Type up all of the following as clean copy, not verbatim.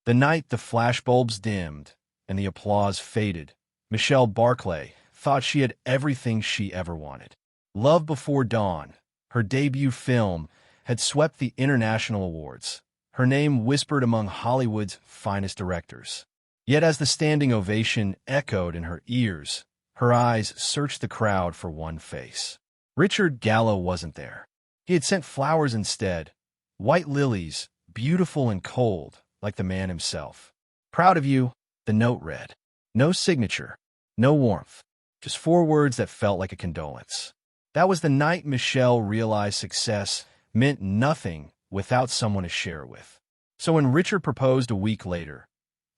The night the flashbulbs dimmed and the applause faded, Michelle Barklay thought she had everything she ever wanted. Love Before Dawn, her debut film, had swept the international awards, her name whispered among Hollywood's finest directors. Yet as the standing ovation echoed in her ears, her eyes searched the crowd for one face. Richard Gallow wasn't there. He had sent flowers instead, white lilies, beautiful and cold, like the man himself. "Proud of you," the note read. No signature, no warmth, just 4 words that felt like a condolence. That was the night Michelle realized success meant nothing without someone to share it with. So when Richard proposed a week later,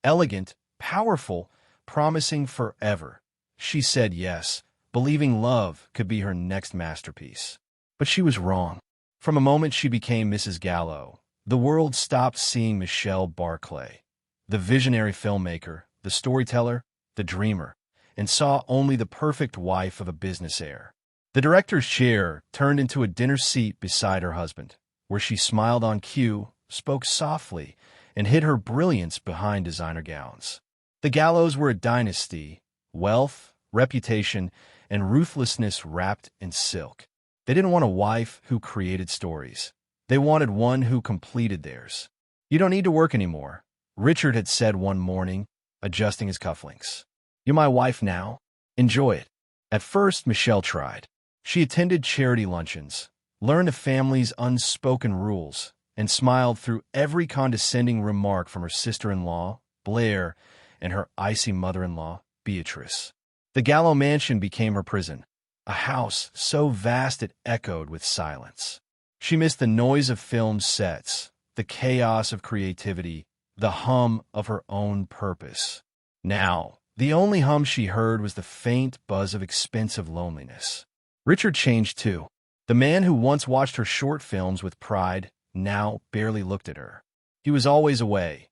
elegant, powerful, promising forever, she said yes, believing love could be her next masterpiece. But she was wrong. From the moment she became Mrs. Gallow, the world stopped seeing Michelle Barklay, the visionary filmmaker, the storyteller, the dreamer, and saw only the perfect wife of a business heir. The director's chair turned into a dinner seat beside her husband, where she smiled on cue, spoke softly, and hid her brilliance behind designer gowns. The Gallows were a dynasty, wealth, reputation, and ruthlessness wrapped in silk. They didn't want a wife who created stories. They wanted one who completed theirs. "You don't need to work anymore," Richard had said one morning, adjusting his cufflinks. "You're my wife now. Enjoy it." At first, Michelle tried. She attended charity luncheons, learned the family's unspoken rules, and smiled through every condescending remark from her sister-in-law, Blair, and her icy mother-in-law, Beatrice. The Gallow mansion became her prison, a house so vast it echoed with silence. She missed the noise of film sets, the chaos of creativity, the hum of her own purpose. Now, the only hum she heard was the faint buzz of expensive loneliness. Richard changed too. The man who once watched her short films with pride now barely looked at her. He was always away.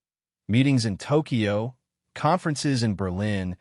Meetings in Tokyo, conferences in Berlin,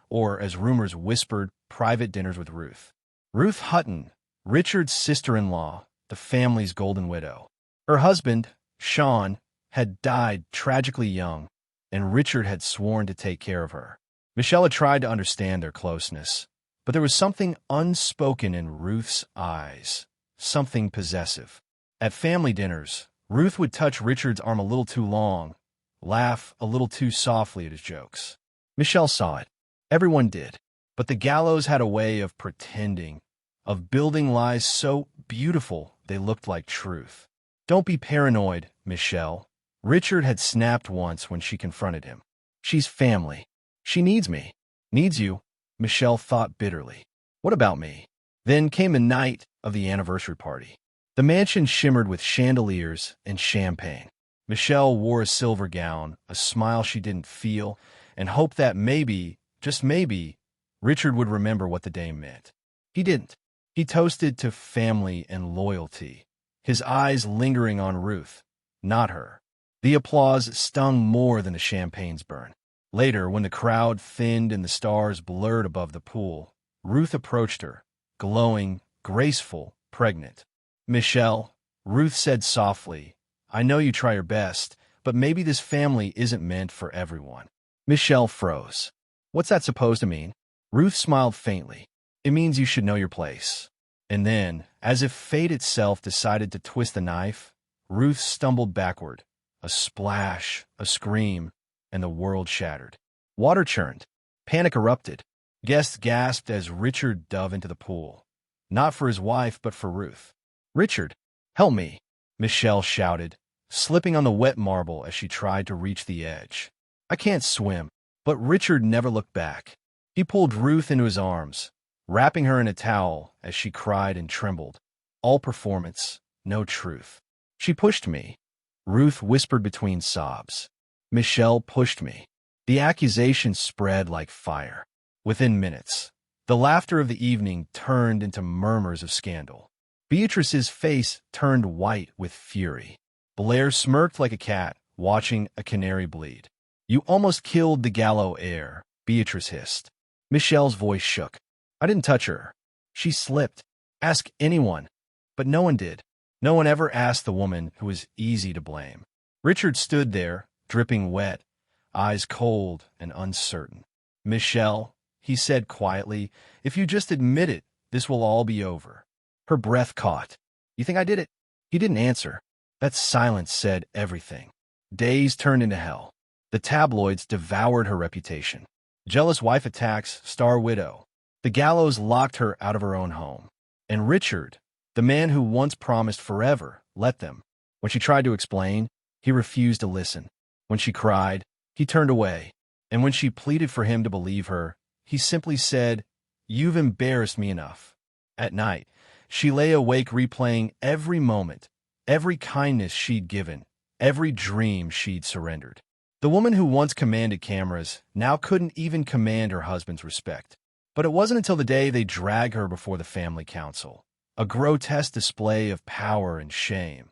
or, as rumors whispered, private dinners with Ruth. Ruth Hutton, Richard's sister-in-law, the family's golden widow. Her husband, Sean, had died tragically young, and Richard had sworn to take care of her. Michelle had tried to understand their closeness, but there was something unspoken in Ruth's eyes, something possessive. At family dinners, Ruth would touch Richard's arm a little too long, laugh a little too softly at his jokes. Michelle saw it. Everyone did. But the Gallows had a way of pretending, of building lies so beautiful they looked like truth. "Don't be paranoid, Michelle," Richard had snapped once when she confronted him. "She's family. She needs me." "Needs you," Michelle thought bitterly. "What about me?" Then came the night of the anniversary party. The mansion shimmered with chandeliers and champagne. Michelle wore a silver gown, a smile she didn't feel, and hoped that maybe, just maybe, Richard would remember what the day meant. He didn't. He toasted to family and loyalty, his eyes lingering on Ruth, not her. The applause stung more than the champagne's burn. Later, when the crowd thinned and the stars blurred above the pool, Ruth approached her, glowing, graceful, pregnant. "Michelle," Ruth said softly, "I know you try your best, but maybe this family isn't meant for everyone." Michelle froze. "What's that supposed to mean?" Ruth smiled faintly. "It means you should know your place." And then, as if fate itself decided to twist the knife, Ruth stumbled backward. A splash, a scream, and the world shattered. Water churned. Panic erupted. Guests gasped as Richard dove into the pool. Not for his wife, but for Ruth. "Richard, help me," Michelle shouted, slipping on the wet marble as she tried to reach the edge. "I can't swim." But Richard never looked back. He pulled Ruth into his arms, wrapping her in a towel as she cried and trembled. All performance, no truth. "She pushed me," Ruth whispered between sobs. "Michelle pushed me." The accusation spread like fire. Within minutes, the laughter of the evening turned into murmurs of scandal. Beatrice's face turned white with fury. Blair smirked like a cat, watching a canary bleed. "You almost killed the Gallow heir," Beatrice hissed. Michelle's voice shook. "I didn't touch her. She slipped. Ask anyone." But no one did. No one ever asked the woman who was easy to blame. Richard stood there, dripping wet, eyes cold and uncertain. "Michelle," he said quietly, "if you just admit it, this will all be over." Her breath caught. "You think I did it?" He didn't answer. That silence said everything. Days turned into hell. The tabloids devoured her reputation. Jealous wife attacks, star widow. The Gallows locked her out of her own home. And Richard, the man who once promised forever, let them. When she tried to explain, he refused to listen. When she cried, he turned away. And when she pleaded for him to believe her, he simply said, "You've embarrassed me enough." At night, she lay awake replaying every moment, every kindness she'd given, every dream she'd surrendered. The woman who once commanded cameras now couldn't even command her husband's respect. But it wasn't until the day they dragged her before the family council, a grotesque display of power and shame,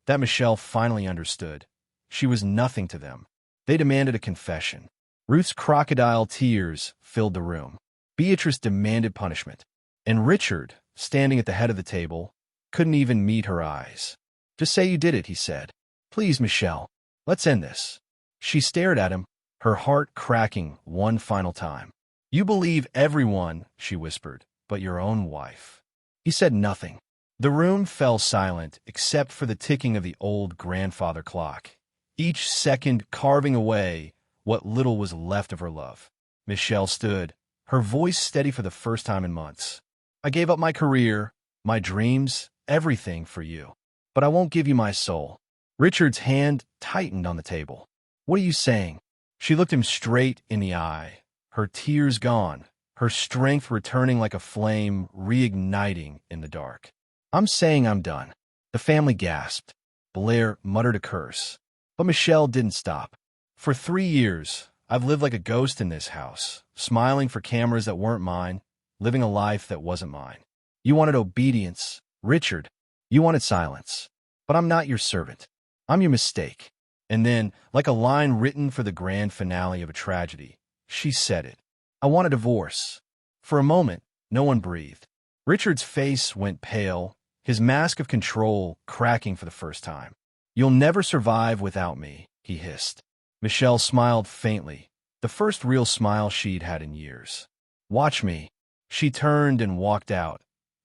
that Michelle finally understood. She was nothing to them. They demanded a confession. Ruth's crocodile tears filled the room. Beatrice demanded punishment. And Richard, standing at the head of the table, couldn't even meet her eyes. "Just say you did it," he said. "Please, Michelle, let's end this." She stared at him, her heart cracking one final time. "You believe everyone," she whispered, "but your own wife." He said nothing. The room fell silent except for the ticking of the old grandfather clock, each second carving away what little was left of her love. Michelle stood, her voice steady for the first time in months. "I gave up my career, my dreams, everything for you. But I won't give you my soul." Richard's hand tightened on the table. "What are you saying?" She looked him straight in the eye, her tears gone, her strength returning like a flame reigniting in the dark. "I'm saying I'm done." The family gasped. Blair muttered a curse. But Michelle didn't stop. "For 3 years, I've lived like a ghost in this house, smiling for cameras that weren't mine, living a life that wasn't mine. You wanted obedience, Richard. You wanted silence. But I'm not your servant. I'm your mistake." And then, like a line written for the grand finale of a tragedy, she said it. "I want a divorce." For a moment, no one breathed. Richard's face went pale, his mask of control cracking for the first time. "You'll never survive without me," he hissed. Michelle smiled faintly, the first real smile she'd had in years. "Watch me." She turned and walked out,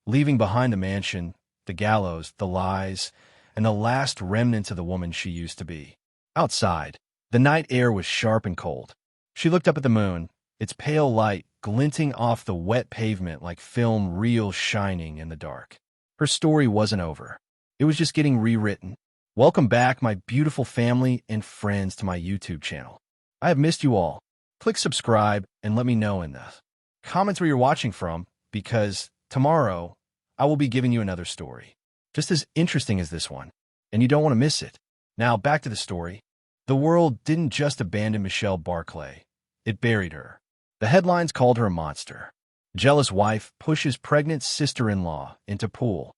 leaving behind the mansion, the gallows, the lies, and the last remnants of the woman she used to be. Outside, the night air was sharp and cold. She looked up at the moon, its pale light glinting off the wet pavement like film reel shining in the dark. Her story wasn't over. It was just getting rewritten. Welcome back, my beautiful family and friends, to my YouTube channel. I have missed you all. Click subscribe and let me know in the comments where you're watching from, because tomorrow I will be giving you another story, just as interesting as this one, and you don't want to miss it. Now, back to the story. The world didn't just abandon Michelle Barklay. It buried her. The headlines called her a monster. Jealous wife pushes pregnant sister-in-law into pool.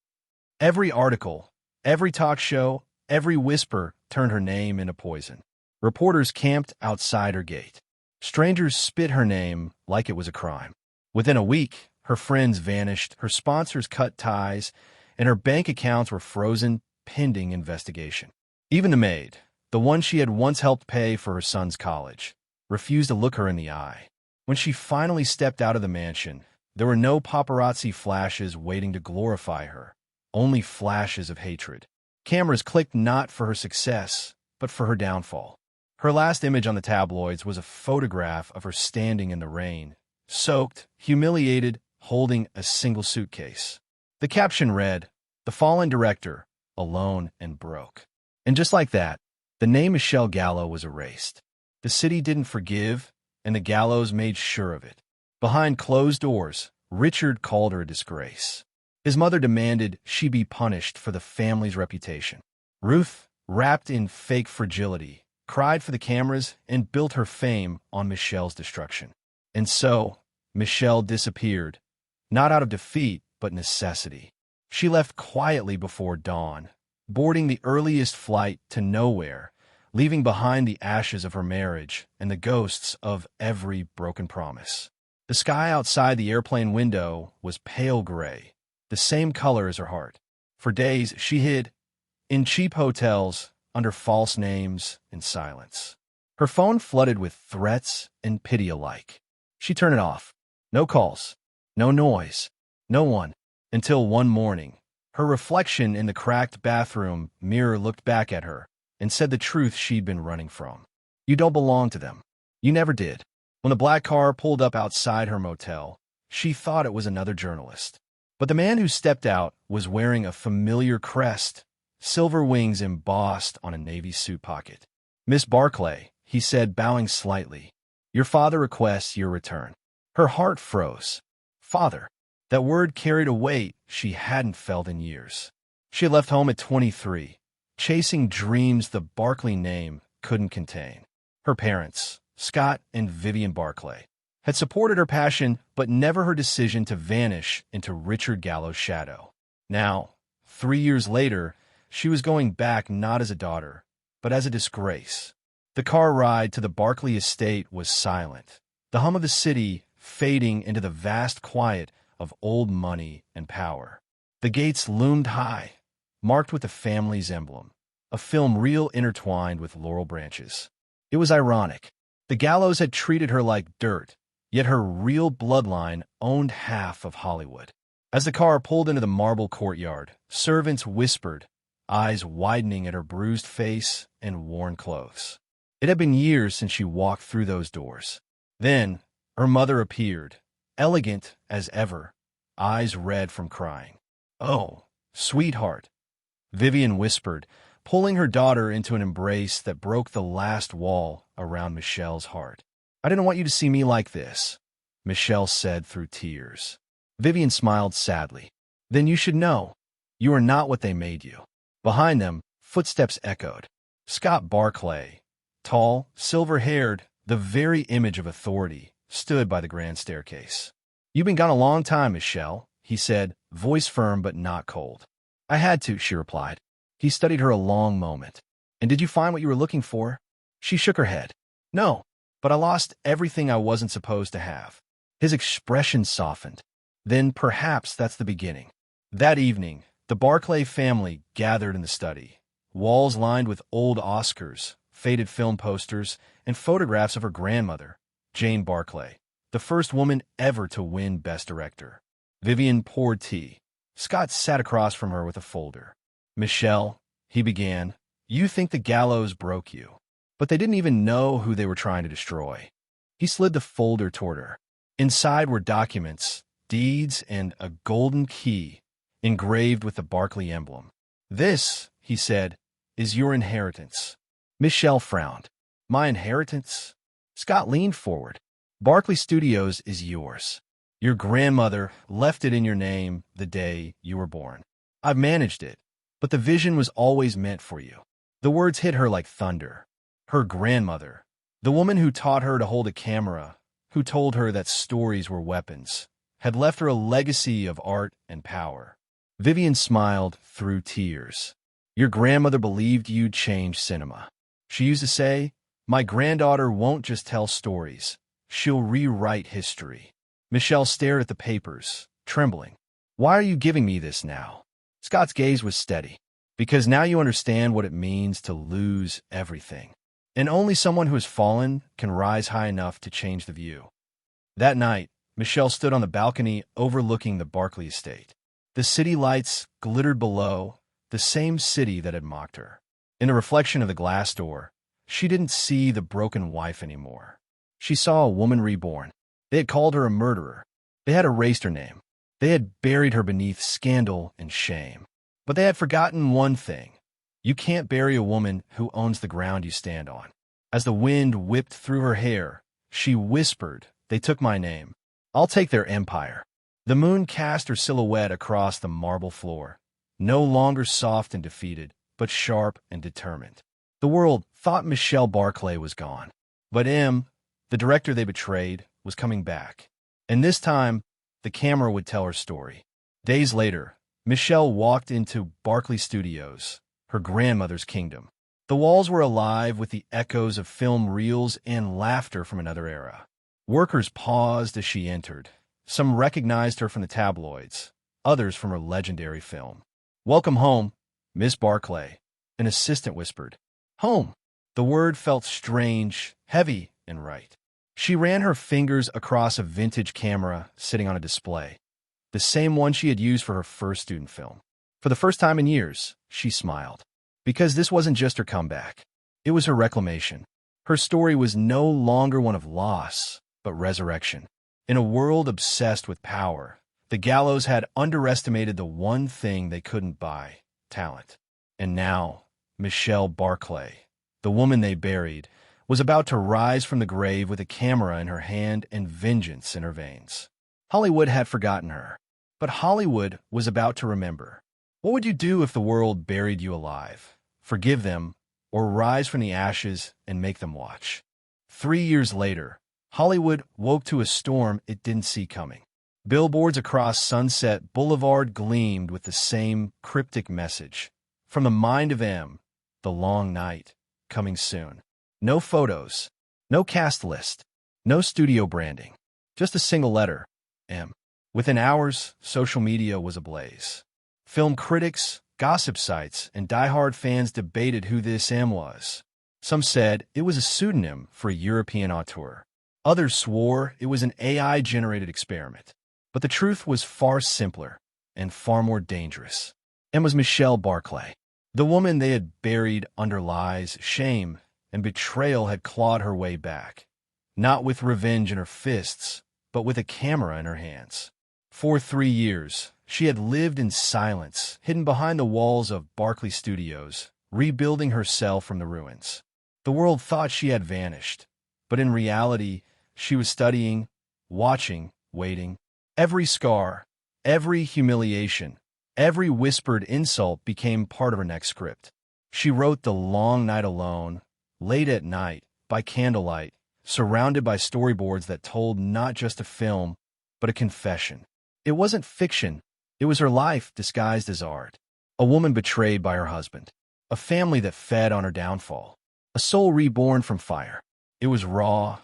Every article, every talk show, every whisper turned her name into poison. Reporters camped outside her gate. Strangers spit her name like it was a crime. Within a week, her friends vanished, her sponsors cut ties, and her bank accounts were frozen pending investigation. Even the maid, the one she had once helped pay for her son's college, refused to look her in the eye. When she finally stepped out of the mansion, there were no paparazzi flashes waiting to glorify her, only flashes of hatred. Cameras clicked not for her success, but for her downfall. Her last image on the tabloids was a photograph of her standing in the rain, soaked, humiliated, holding a single suitcase. The caption read, "The fallen director, alone and broke." And just like that, the name Michelle Gallow was erased. The city didn't forgive, and the Gallows made sure of it. Behind closed doors, Richard called her a disgrace. His mother demanded she be punished for the family's reputation. Ruth, wrapped in fake fragility, cried for the cameras and built her fame on Michelle's destruction. And so, Michelle disappeared, not out of defeat, but necessity. She left quietly before dawn, boarding the earliest flight to nowhere, leaving behind the ashes of her marriage and the ghosts of every broken promise. The sky outside the airplane window was pale gray, the same color as her heart. For days, she hid in cheap hotels, under false names, in silence. Her phone flooded with threats and pity alike. She turned it off. No calls, no noise, no one. Until one morning, her reflection in the cracked bathroom mirror looked back at her and said the truth she'd been running from. You don't belong to them. You never did. When the black car pulled up outside her motel, she thought it was another journalist. But the man who stepped out was wearing a familiar crest, silver wings embossed on a navy suit pocket. "Miss Barklay," he said, bowing slightly, "your father requests your return." Her heart froze. Father. That word carried a weight she hadn't felt in years. She had left home at 23, chasing dreams the Barklay name couldn't contain. Her parents, Scott and Vivian Barklay, had supported her passion but never her decision to vanish into Richard Gallow's shadow. Now, 3 years later, she was going back not as a daughter, but as a disgrace. The car ride to the Barklay estate was silent, the hum of the city fading into the vast quiet of old money and power. The gates loomed high, marked with the family's emblem, a film reel intertwined with laurel branches. It was ironic. The Gallows had treated her like dirt, yet her real bloodline owned half of Hollywood. As the car pulled into the marble courtyard, servants whispered, eyes widening at her bruised face and worn clothes. It had been years since she walked through those doors. Then, her mother appeared, elegant as ever, eyes red from crying. "Oh, sweetheart," Vivian whispered, pulling her daughter into an embrace that broke the last wall around Michelle's heart. "I didn't want you to see me like this," Michelle said through tears. Vivian smiled sadly. "Then you should know. You are not what they made you." Behind them, footsteps echoed. Scott Barklay, tall, silver-haired, the very image of authority, stood by the grand staircase. "You've been gone a long time, Michelle," he said, voice firm but not cold. "I had to," she replied. He studied her a long moment. "And did you find what you were looking for?" She shook her head. "No, but I lost everything I wasn't supposed to have." His expression softened. "Then perhaps that's the beginning." That evening, the Barklay family gathered in the study, walls lined with old Oscars, faded film posters, and photographs of her grandmother, Jane Barklay, the first woman ever to win Best Director. Vivian poured tea. Scott sat across from her with a folder. "Michelle," he began, "you think the Gallows broke you, but they didn't even know who they were trying to destroy." He slid the folder toward her. Inside were documents, deeds, and a golden key engraved with the Barklay emblem. "This," he said, "is your inheritance." Michelle frowned. "My inheritance?" Scott leaned forward. "Barklay Studios is yours. Your grandmother left it in your name the day you were born. I've managed it, but the vision was always meant for you." The words hit her like thunder. Her grandmother, the woman who taught her to hold a camera, who told her that stories were weapons, had left her a legacy of art and power. Vivian smiled through tears. "Your grandmother believed you'd change cinema. She used to say, 'My granddaughter won't just tell stories, she'll rewrite history.'" Michelle stared at the papers, trembling. "Why are you giving me this now?" Scott's gaze was steady. "Because now you understand what it means to lose everything. And only someone who has fallen can rise high enough to change the view." That night, Michelle stood on the balcony overlooking the Barklay estate. The city lights glittered below, the same city that had mocked her. In the reflection of the glass door, she didn't see the broken wife anymore. She saw a woman reborn. They had called her a murderer. They had erased her name. They had buried her beneath scandal and shame. But they had forgotten one thing. You can't bury a woman who owns the ground you stand on. As the wind whipped through her hair, she whispered, "They took my name. I'll take their empire." The moon cast her silhouette across the marble floor, no longer soft and defeated, but sharp and determined. The world thought Michelle Barklay was gone. But the director they betrayed, was coming back. And this time, the camera would tell her story. Days later, Michelle walked into Barklay Studios, her grandmother's kingdom. The walls were alive with the echoes of film reels and laughter from another era. Workers paused as she entered. Some recognized her from the tabloids, others from her legendary film. "Welcome home, Miss Barklay," an assistant whispered. "Home." The word felt strange, heavy, and right. She ran her fingers across a vintage camera sitting on a display, the same one she had used for her first student film. For the first time in years, she smiled. Because this wasn't just her comeback. It was her reclamation. Her story was no longer one of loss, but resurrection. In a world obsessed with power, the Gallows had underestimated the one thing they couldn't buy: talent. And now, Michelle Barklay, the woman they buried, was about to rise from the grave with a camera in her hand and vengeance in her veins. Hollywood had forgotten her, but Hollywood was about to remember. What would you do if the world buried you alive? Forgive them, or rise from the ashes and make them watch? 3 years later, Hollywood woke to a storm it didn't see coming. Billboards across Sunset Boulevard gleamed with the same cryptic message. From the mind of M, the long night, coming soon. No photos, no cast list, no studio branding, just a single letter, M. Within hours, social media was ablaze. Film critics, gossip sites, and diehard fans debated who this M was. Some said it was a pseudonym for a European auteur. Others swore it was an AI-generated experiment. But the truth was far simpler and far more dangerous. M was Michelle Barklay. The woman they had buried under lies, shame, and betrayal had clawed her way back. Not with revenge in her fists, but with a camera in her hands. For 3 years, she had lived in silence, hidden behind the walls of Barklay Studios, rebuilding herself from the ruins. The world thought she had vanished, but in reality, she was studying, watching, waiting. Every scar, every humiliation, every whispered insult became part of her next script. She wrote The Long Night alone, late at night, by candlelight, surrounded by storyboards that told not just a film, but a confession. It wasn't fiction. It was her life disguised as art. A woman betrayed by her husband. A family that fed on her downfall. A soul reborn from fire. It was raw,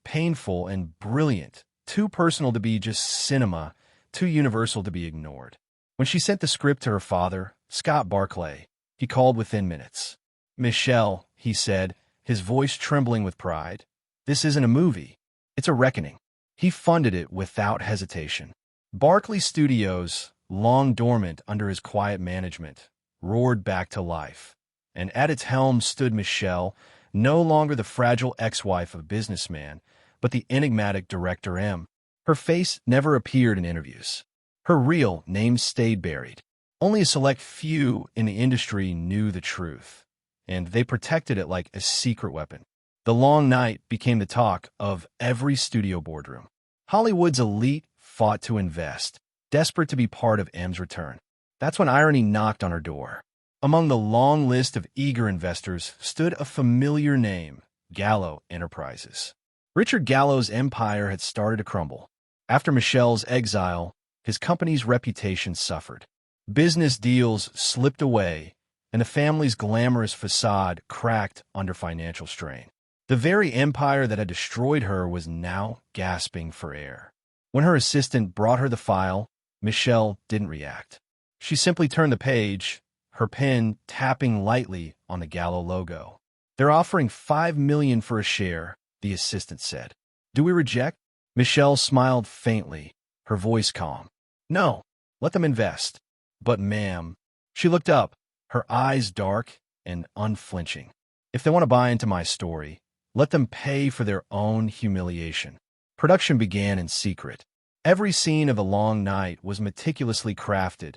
painful, and brilliant. Too personal to be just cinema, too universal to be ignored. When she sent the script to her father, Scott Barklay, he called within minutes. "Michelle," he said, his voice trembling with pride, "this isn't a movie. It's a reckoning." He funded it without hesitation. Barklay Studios, long dormant under his quiet management, roared back to life. And at its helm stood Michelle, no longer the fragile ex-wife of a businessman, but the enigmatic director M. Her face never appeared in interviews. Her real name stayed buried. Only a select few in the industry knew the truth, and they protected it like a secret weapon. The Long Night became the talk of every studio boardroom. Hollywood's elite fought to invest, desperate to be part of M's return. That's when irony knocked on her door. Among the long list of eager investors stood a familiar name, Gallow Enterprises. Richard Gallow's empire had started to crumble. After Michelle's exile, his company's reputation suffered. Business deals slipped away, and the family's glamorous facade cracked under financial strain. The very empire that had destroyed her was now gasping for air. When her assistant brought her the file, Michelle didn't react. She simply turned the page, her pen tapping lightly on the Gallow logo. "They're offering $5 million for a share," the assistant said. "Do we reject?" Michelle smiled faintly, her voice calm. "No, let them invest." "But ma'am," she looked up, her eyes dark and unflinching. "If they want to buy into my story, let them pay for their own humiliation." Production began in secret. Every scene of The Long Night was meticulously crafted,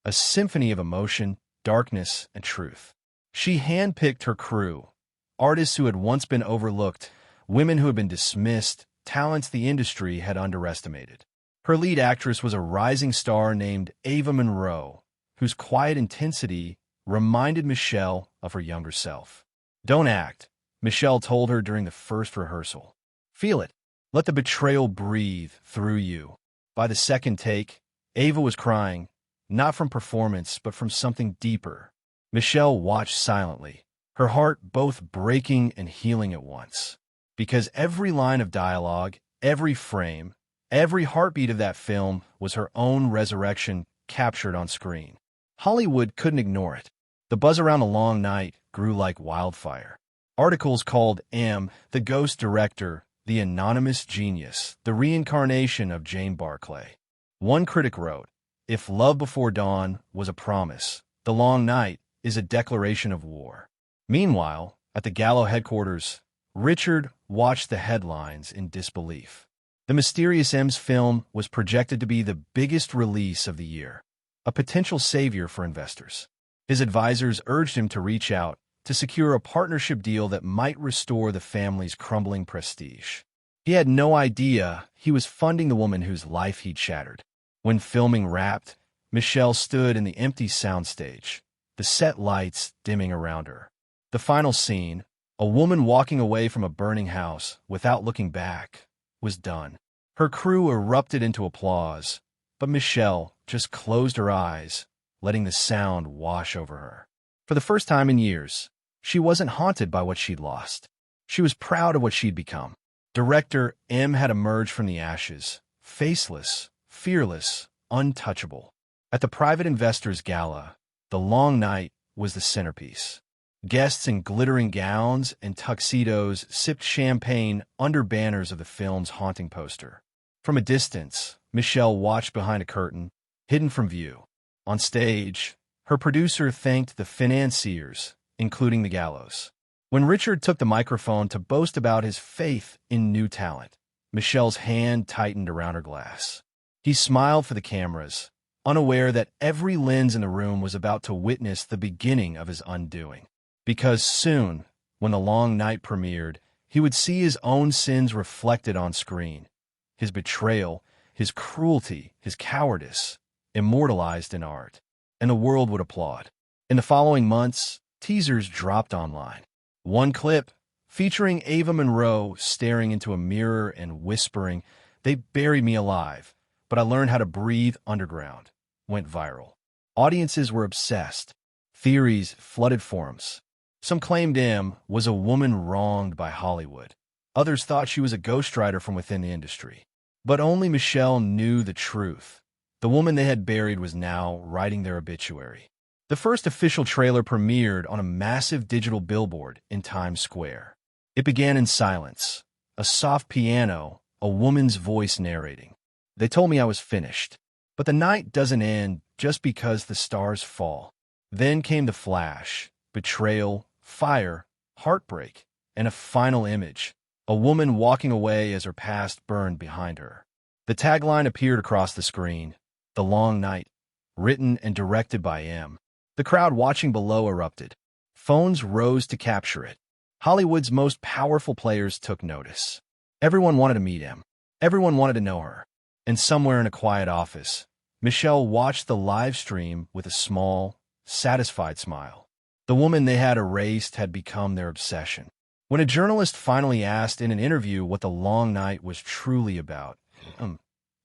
a symphony of emotion, darkness, and truth. She handpicked her crew, artists who had once been overlooked, women who had been dismissed, talents the industry had underestimated. Her lead actress was a rising star named Ava Monroe, whose quiet intensity reminded Michelle of her younger self. "Don't act," Michelle told her during the first rehearsal. "Feel it. Let the betrayal breathe through you." By the second take, Ava was crying, not from performance, but from something deeper. Michelle watched silently, her heart both breaking and healing at once. Because every line of dialogue, every frame, every heartbeat of that film was her own resurrection captured on screen. Hollywood couldn't ignore it. The buzz around The Long Night grew like wildfire. Articles called M, the ghost director, the anonymous genius, the reincarnation of Jane Barklay. One critic wrote, "If Love Before Dawn was a promise, The Long Night is a declaration of war." Meanwhile, at the Gallow headquarters, Richard watched the headlines in disbelief. The mysterious M's film was projected to be the biggest release of the year, a potential savior for investors. His advisors urged him to reach out to secure a partnership deal that might restore the family's crumbling prestige. He had no idea he was funding the woman whose life he'd shattered. When filming wrapped, Michelle stood in the empty soundstage, the set lights dimming around her. The final scene, a woman walking away from a burning house without looking back, was done. Her crew erupted into applause, but Michelle just closed her eyes, letting the sound wash over her. For the first time in years, she wasn't haunted by what she'd lost. She was proud of what she'd become. Director M had emerged from the ashes, faceless, fearless, untouchable. At the private investors' gala, The Long Night was the centerpiece. Guests in glittering gowns and tuxedos sipped champagne under banners of the film's haunting poster. From a distance, Michelle watched behind a curtain, hidden from view. On stage, her producer thanked the financiers, including the Gallows. When Richard took the microphone to boast about his faith in new talent, Michelle's hand tightened around her glass. He smiled for the cameras, unaware that every lens in the room was about to witness the beginning of his undoing. Because soon, when The Long Night premiered, he would see his own sins reflected on screen. His betrayal, his cruelty, his cowardice, immortalized in art. And the world would applaud. In the following months, teasers dropped online. One clip, featuring Ava Monroe staring into a mirror and whispering, "They buried me alive, but I learned how to breathe underground," went viral. Audiences were obsessed. Theories flooded forums. Some claimed M was a woman wronged by Hollywood. Others thought she was a ghostwriter from within the industry. But only Michelle knew the truth. The woman they had buried was now writing their obituary. The first official trailer premiered on a massive digital billboard in Times Square. It began in silence, a soft piano, a woman's voice narrating. "They told me I was finished. But the night doesn't end just because the stars fall." Then came the flash, betrayal, fire, heartbreak, and a final image, a woman walking away as her past burned behind her. The tagline appeared across the screen, "The Long Night," written and directed by M. The crowd watching below erupted. Phones rose to capture it. Hollywood's most powerful players took notice. Everyone wanted to meet M. Everyone wanted to know her. And somewhere in a quiet office, Michelle watched the live stream with a small, satisfied smile. The woman they had erased had become their obsession. When a journalist finally asked in an interview what The Long Night was truly about,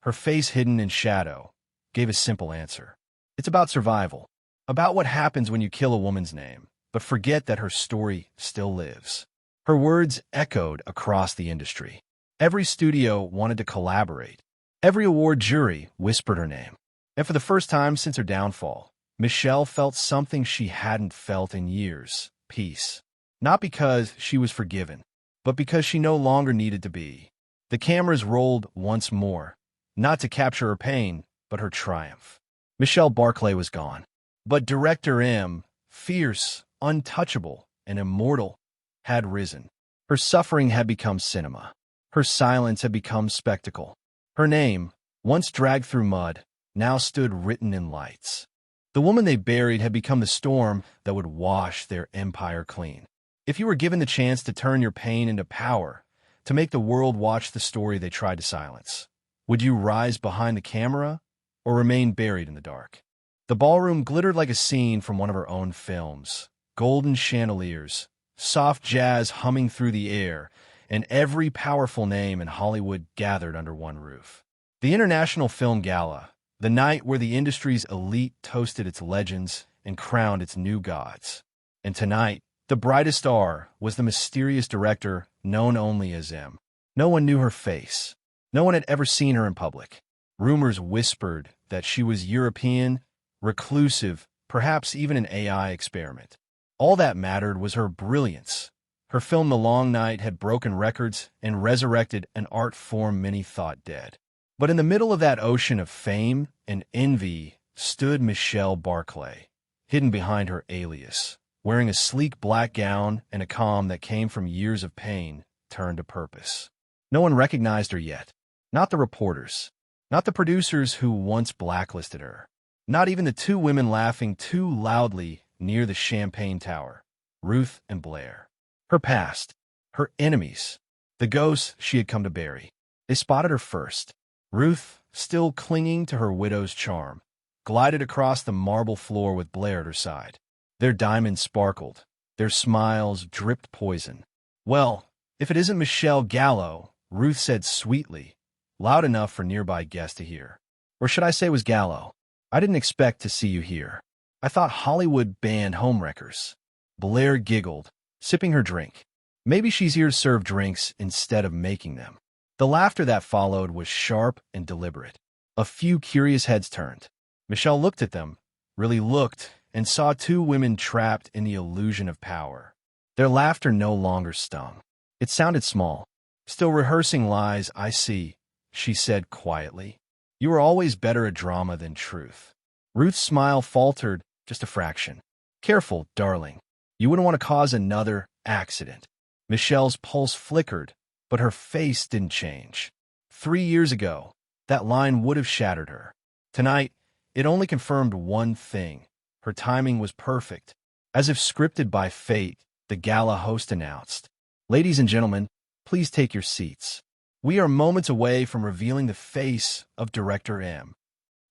her face hidden in shadow gave a simple answer. It's about survival, about what happens when you kill a woman's name, but forget that her story still lives. Her words echoed across the industry. Every studio wanted to collaborate. Every award jury whispered her name. And for the first time since her downfall, Michelle felt something she hadn't felt in years: peace. Not because she was forgiven, but because she no longer needed to be. The cameras rolled once more, not to capture her pain, but her triumph. Michelle Barklay was gone. But director M, fierce, untouchable, and immortal, had risen. Her suffering had become cinema. Her silence had become spectacle. Her name, once dragged through mud, now stood written in lights. The woman they buried had become the storm that would wash their empire clean. If you were given the chance to turn your pain into power, to make the world watch the story they tried to silence, would you rise behind the camera or remain buried in the dark? The ballroom glittered like a scene from one of her own films. Golden chandeliers, soft jazz humming through the air, and every powerful name in Hollywood gathered under one roof. The International Film Gala, the night where the industry's elite toasted its legends and crowned its new gods. And tonight, the brightest star was the mysterious director known only as M. No one knew her face. No one had ever seen her in public. Rumors whispered that she was European, reclusive, perhaps even an AI experiment. All that mattered was her brilliance, Her film The Long Night had broken records and resurrected an art form many thought dead. But in the middle of that ocean of fame and envy stood Michelle Barklay, hidden behind her alias, wearing a sleek black gown and a calm that came from years of pain turned to purpose. No one recognized her yet. Not the reporters. Not the producers who once blacklisted her. Not even the two women laughing too loudly near the Champagne Tower, Ruth and Blair. Her past. Her enemies. The ghosts she had come to bury. They spotted her first. Ruth, still clinging to her widow's charm, glided across the marble floor with Blair at her side. Their diamonds sparkled. Their smiles dripped poison. "Well, if it isn't Michelle Gallow," Ruth said sweetly, loud enough for nearby guests to hear. "Or should I say it was Gallow? I didn't expect to see you here. I thought Hollywood banned homewreckers." Blair giggled, sipping her drink. Maybe she's here to serve drinks instead of making them. The laughter that followed was sharp and deliberate. A few curious heads turned. Michelle looked at them, really looked, and saw two women trapped in the illusion of power. Their laughter no longer stung. It sounded small. "Still rehearsing lies, I see," she said quietly. "You were always better at drama than truth." Ruth's smile faltered just a fraction. "Careful, darling. You wouldn't want to cause another accident." Michelle's pulse flickered, but her face didn't change. 3 years ago, that line would have shattered her. Tonight, it only confirmed one thing. Her timing was perfect. As if scripted by fate, the gala host announced, "Ladies and gentlemen, please take your seats. We are moments away from revealing the face of Director M."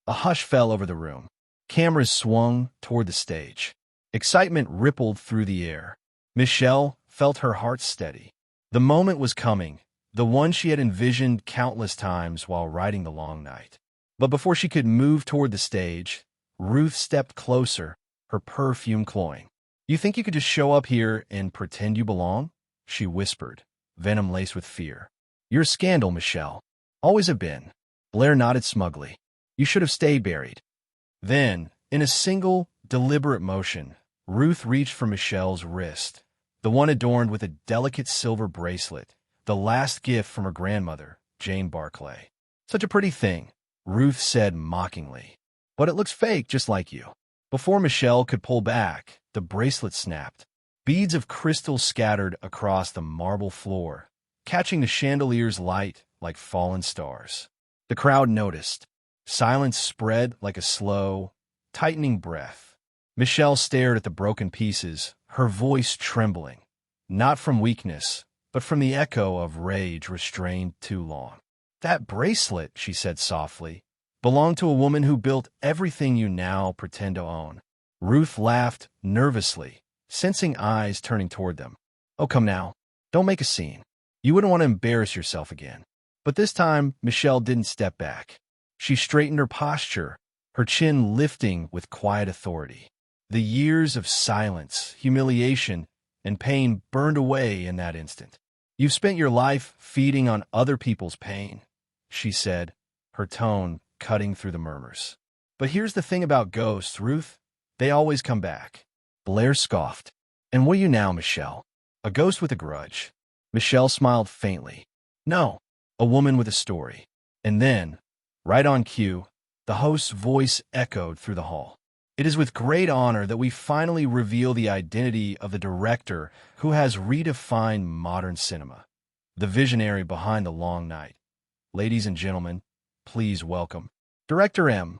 A hush fell over the room. Cameras swung toward the stage. Excitement rippled through the air. Michelle felt her heart steady. The moment was coming, the one she had envisioned countless times while writing The Long Night. But before she could move toward the stage, Ruth stepped closer, her perfume cloying. "You think you could just show up here and pretend you belong?" she whispered, venom laced with fear. "You're a scandal, Michelle. Always have been." Blair nodded smugly. "You should have stayed buried." Then, in a single, deliberate motion, Ruth reached for Michelle's wrist, the one adorned with a delicate silver bracelet, the last gift from her grandmother, Jane Barklay. "Such a pretty thing," Ruth said mockingly. "But it looks fake, just like you." Before Michelle could pull back, the bracelet snapped. Beads of crystal scattered across the marble floor, catching the chandelier's light like fallen stars. The crowd noticed. Silence spread like a slow, tightening breath. Michelle stared at the broken pieces, her voice trembling, not from weakness, but from the echo of rage restrained too long. "That bracelet," she said softly, "belonged to a woman who built everything you now pretend to own." Ruth laughed nervously, sensing eyes turning toward them. "Oh, come now. Don't make a scene. You wouldn't want to embarrass yourself again." But this time, Michelle didn't step back. She straightened her posture, her chin lifting with quiet authority. The years of silence, humiliation, and pain burned away in that instant. "You've spent your life feeding on other people's pain," she said, her tone cutting through the murmurs. "But here's the thing about ghosts, Ruth. They always come back." Blair scoffed. "And what are you now, Michelle? A ghost with a grudge?" Michelle smiled faintly. "No, a woman with a story." And then, right on cue, the host's voice echoed through the hall. "It is with great honor that we finally reveal the identity of the director who has redefined modern cinema, the visionary behind The Long Night. Ladies and gentlemen, please welcome Director M."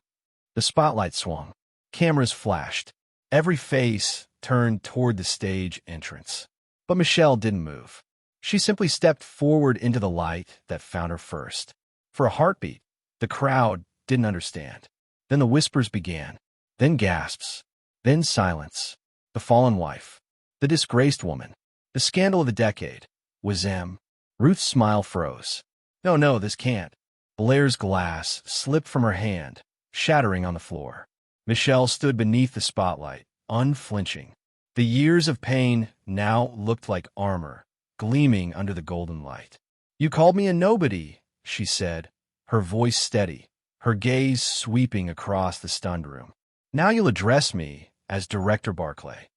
The spotlight swung. Cameras flashed. Every face turned toward the stage entrance. But Michelle didn't move. She simply stepped forward into the light that found her first. For a heartbeat, the crowd didn't understand. Then the whispers began. Then gasps. Then silence. The fallen wife. The disgraced woman. The scandal of the decade. Was M. Ruth's smile froze. "No, no, this can't." Blair's glass slipped from her hand, shattering on the floor. Michelle stood beneath the spotlight, unflinching. The years of pain now looked like armor, gleaming under the golden light. "You called me a nobody," she said, her voice steady, her gaze sweeping across the stunned room. "Now you'll address me as Director Barklay."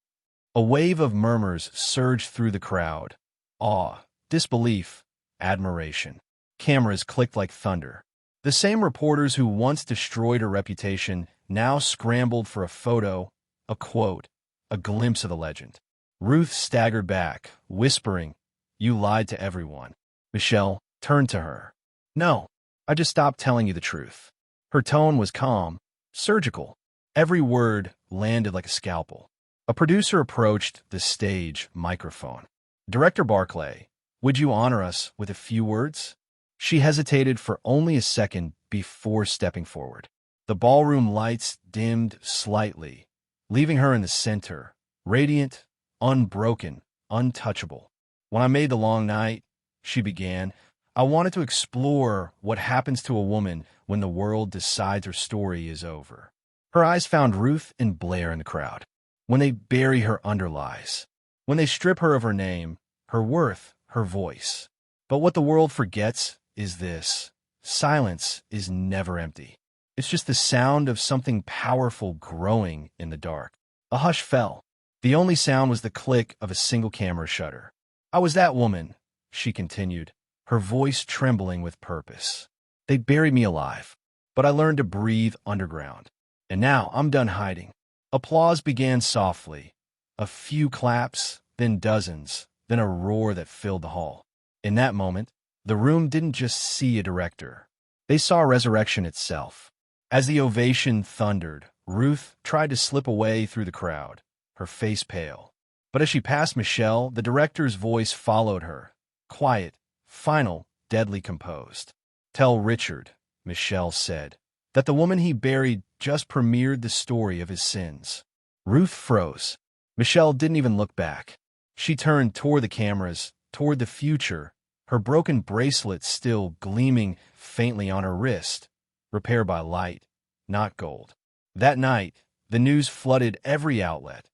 A wave of murmurs surged through the crowd. Awe, disbelief, admiration. Cameras clicked like thunder. The same reporters who once destroyed her reputation now scrambled for a photo, a quote, a glimpse of the legend. Ruth staggered back, whispering, "You lied to everyone." Michelle turned to her. "No, I just stopped telling you the truth." Her tone was calm, surgical. Every word landed like a scalpel. A producer approached the stage microphone. "Director Barklay, would you honor us with a few words?" She hesitated for only a second before stepping forward. The ballroom lights dimmed slightly, leaving her in the center, radiant, unbroken, untouchable. "When I made The Long Night," she began, "I wanted to explore what happens to a woman when the world decides her story is over." Her eyes found Ruth and Blair in the crowd. "When they bury her under lies. When they strip her of her name, her worth, her voice. But what the world forgets is this. Silence is never empty. It's just the sound of something powerful growing in the dark." A hush fell. The only sound was the click of a single camera shutter. "I was that woman," she continued, her voice trembling with purpose. "They buried me alive, but I learned to breathe underground. And now I'm done hiding." Applause began softly. A few claps, then dozens, then a roar that filled the hall. In that moment, the room didn't just see a director. They saw resurrection itself. As the ovation thundered, Ruth tried to slip away through the crowd, her face pale. But as she passed Michelle, the director's voice followed her, quiet, final, deadly composed. "Tell Richard," Michelle said, "that the woman he buried just premiered the story of his sins." Ruth froze. Michelle didn't even look back. She turned toward the cameras, toward the future, her broken bracelet still gleaming faintly on her wrist, repaired by light, not gold. That night, the news flooded every outlet.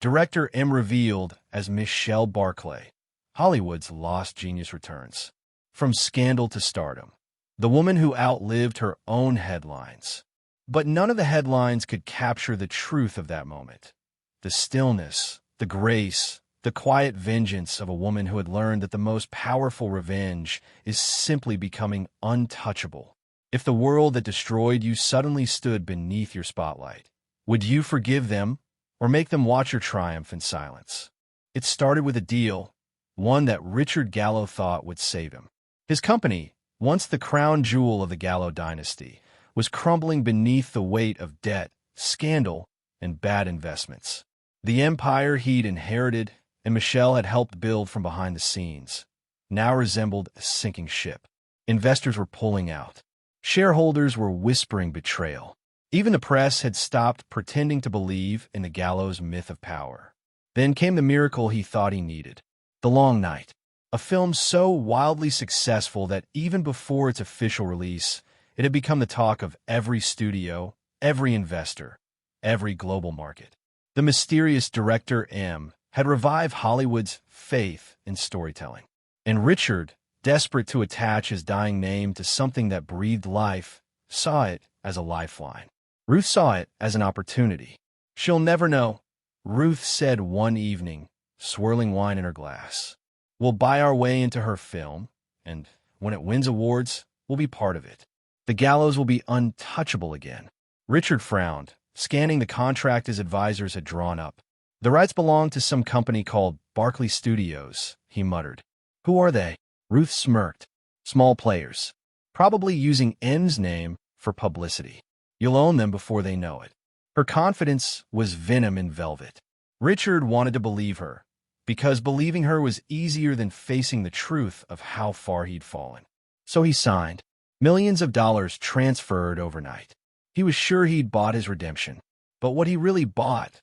Director M revealed as Michelle Barklay. Hollywood's lost genius returns. From scandal to stardom. The woman who outlived her own headlines. But none of the headlines could capture the truth of that moment. The stillness, the grace, the quiet vengeance of a woman who had learned that the most powerful revenge is simply becoming untouchable. If the world that destroyed you suddenly stood beneath your spotlight, would you forgive them or make them watch your triumph in silence? It started with a deal, one that Richard Gallow thought would save him. His company, once the crown jewel of the Gallow dynasty, was crumbling beneath the weight of debt, scandal, and bad investments. The empire he'd inherited and Michelle had helped build from behind the scenes now resembled a sinking ship. Investors were pulling out. Shareholders were whispering betrayal. Even the press had stopped pretending to believe in the Gallows myth of power. Then came the miracle he thought he needed. The Long Night, a film so wildly successful that even before its official release, it had become the talk of every studio, every investor, every global market. The mysterious director M had revived Hollywood's faith in storytelling. And Richard, desperate to attach his dying name to something that breathed life, saw it as a lifeline. Ruth saw it as an opportunity. "She'll never know," Ruth said one evening, swirling wine in her glass. "We'll buy our way into her film, and when it wins awards, we'll be part of it. The Gallows will be untouchable again." Richard frowned, scanning the contract his advisors had drawn up. "The rights belong to some company called Barklay Studios," he muttered. "Who are they?" Ruth smirked. "Small players. Probably using M's name for publicity. You'll own them before they know it." Her confidence was venom in velvet. Richard wanted to believe her, because believing her was easier than facing the truth of how far he'd fallen. So he signed. Millions of dollars transferred overnight. He was sure he'd bought his redemption. But what he really bought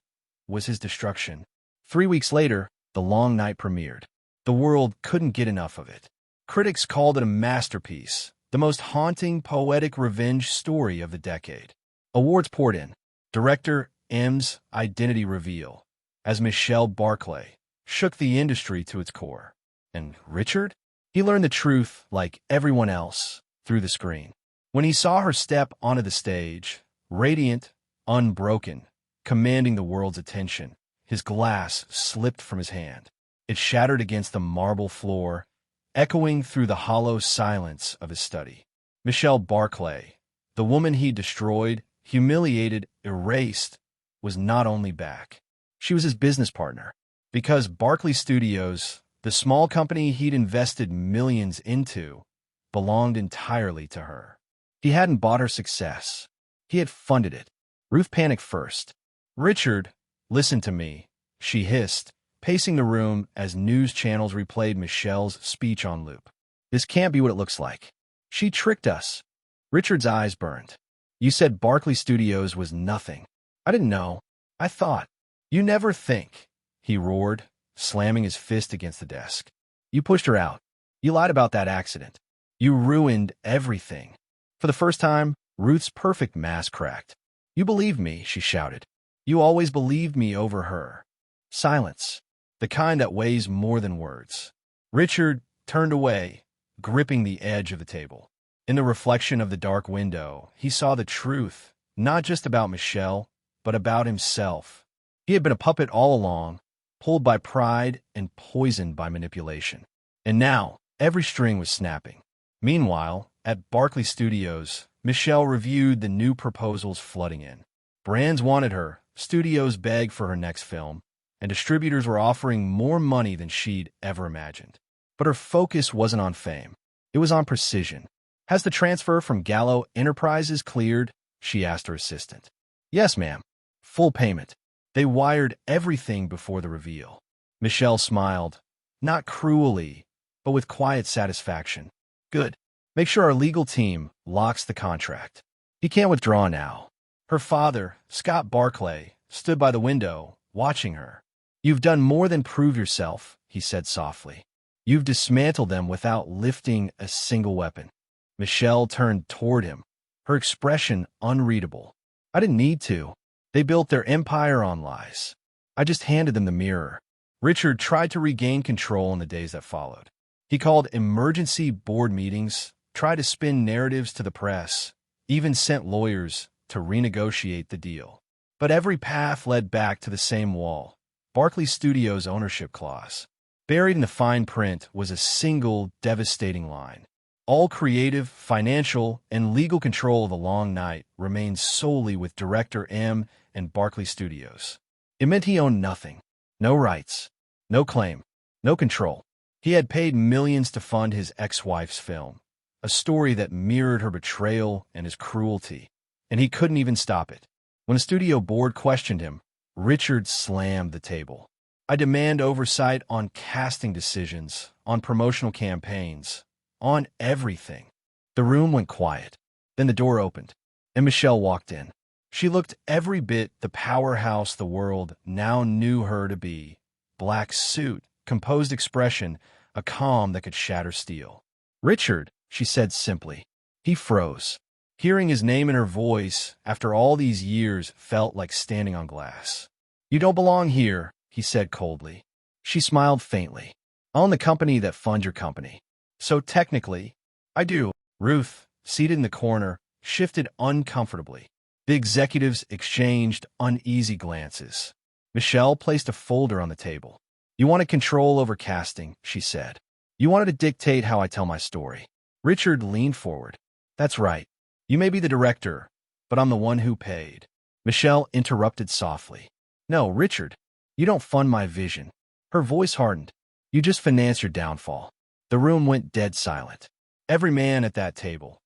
was his destruction. 3 weeks later, The Long Night premiered. The world couldn't get enough of it. Critics called it a masterpiece, the most haunting, poetic revenge story of the decade. Awards poured in. Director M's identity reveal, as Michelle Barklay, shook the industry to its core. And Richard? He learned the truth, like everyone else, through the screen. When he saw her step onto the stage, radiant, unbroken, commanding the world's attention, his glass slipped from his hand. It shattered against the marble floor, echoing through the hollow silence of his study. Michelle Barklay, the woman he destroyed, humiliated, erased, was not only back. She was his business partner. Because Barklay Studios, the small company he'd invested millions into, belonged entirely to her. He hadn't bought her success. He had funded it. Ruth panicked first. "Richard, listen to me," she hissed, pacing the room as news channels replayed Michelle's speech on loop. "This can't be what it looks like. She tricked us." Richard's eyes burned. "You said Barklay Studios was nothing." "I didn't know. I thought." "You never think," he roared, slamming his fist against the desk. "You pushed her out. You lied about that accident. You ruined everything." For the first time, Ruth's perfect mask cracked. "You believed me," she shouted. "You always believed me over her." Silence. The kind that weighs more than words. Richard turned away, gripping the edge of the table. In the reflection of the dark window, he saw the truth, not just about Michelle, but about himself. He had been a puppet all along, pulled by pride and poisoned by manipulation. And now, every string was snapping. Meanwhile, at Barklay Studios, Michelle reviewed the new proposals flooding in. Brands wanted her, studios begged for her next film, and distributors were offering more money than she'd ever imagined. But her focus wasn't on fame. It was on precision. "Has the transfer from Gallow Enterprises cleared?" she asked her assistant. "Yes, ma'am. Full payment." They wired everything before the reveal. Michelle smiled, not cruelly, but with quiet satisfaction. "Good. Make sure our legal team locks the contract. He can't withdraw now." Her father, Scott Barklay, stood by the window, watching her. "You've done more than prove yourself," he said softly. "You've dismantled them without lifting a single weapon." Michelle turned toward him, her expression unreadable. "I didn't need to. They built their empire on lies. I just handed them the mirror." Richard tried to regain control in the days that followed. He called emergency board meetings, tried to spin narratives to the press, even sent lawyers to renegotiate the deal. But every path led back to the same wall, Barklay Studios' ownership clause. Buried in the fine print was a single devastating line. All creative, financial, and legal control of The Long Night remained solely with director M and Barklay Studios. It meant he owned nothing. No rights. No claim. No control. He had paid millions to fund his ex-wife's film, a story that mirrored her betrayal and his cruelty, and he couldn't even stop it. When a studio board questioned him, Richard slammed the table. "I demand oversight on casting decisions, on promotional campaigns, on everything." The room went quiet. Then the door opened, and Michelle walked in. She looked every bit the powerhouse the world now knew her to be. Black suit, composed expression, a calm that could shatter steel. "Richard," she said simply. He froze. Hearing his name in her voice after all these years felt like standing on glass. "You don't belong here," he said coldly. She smiled faintly. "I own the company that funds your company. So technically, I do." Ruth, seated in the corner, shifted uncomfortably. The executives exchanged uneasy glances. Michelle placed a folder on the table. "You wanted control over casting," she said. "You wanted to dictate how I tell my story." Richard leaned forward. "That's right. You may be the director, but I'm the one who paid." Michelle interrupted softly. "No, Richard, you don't fund my vision." Her voice hardened. "You just finance your downfall." The room went dead silent. Every man at that table,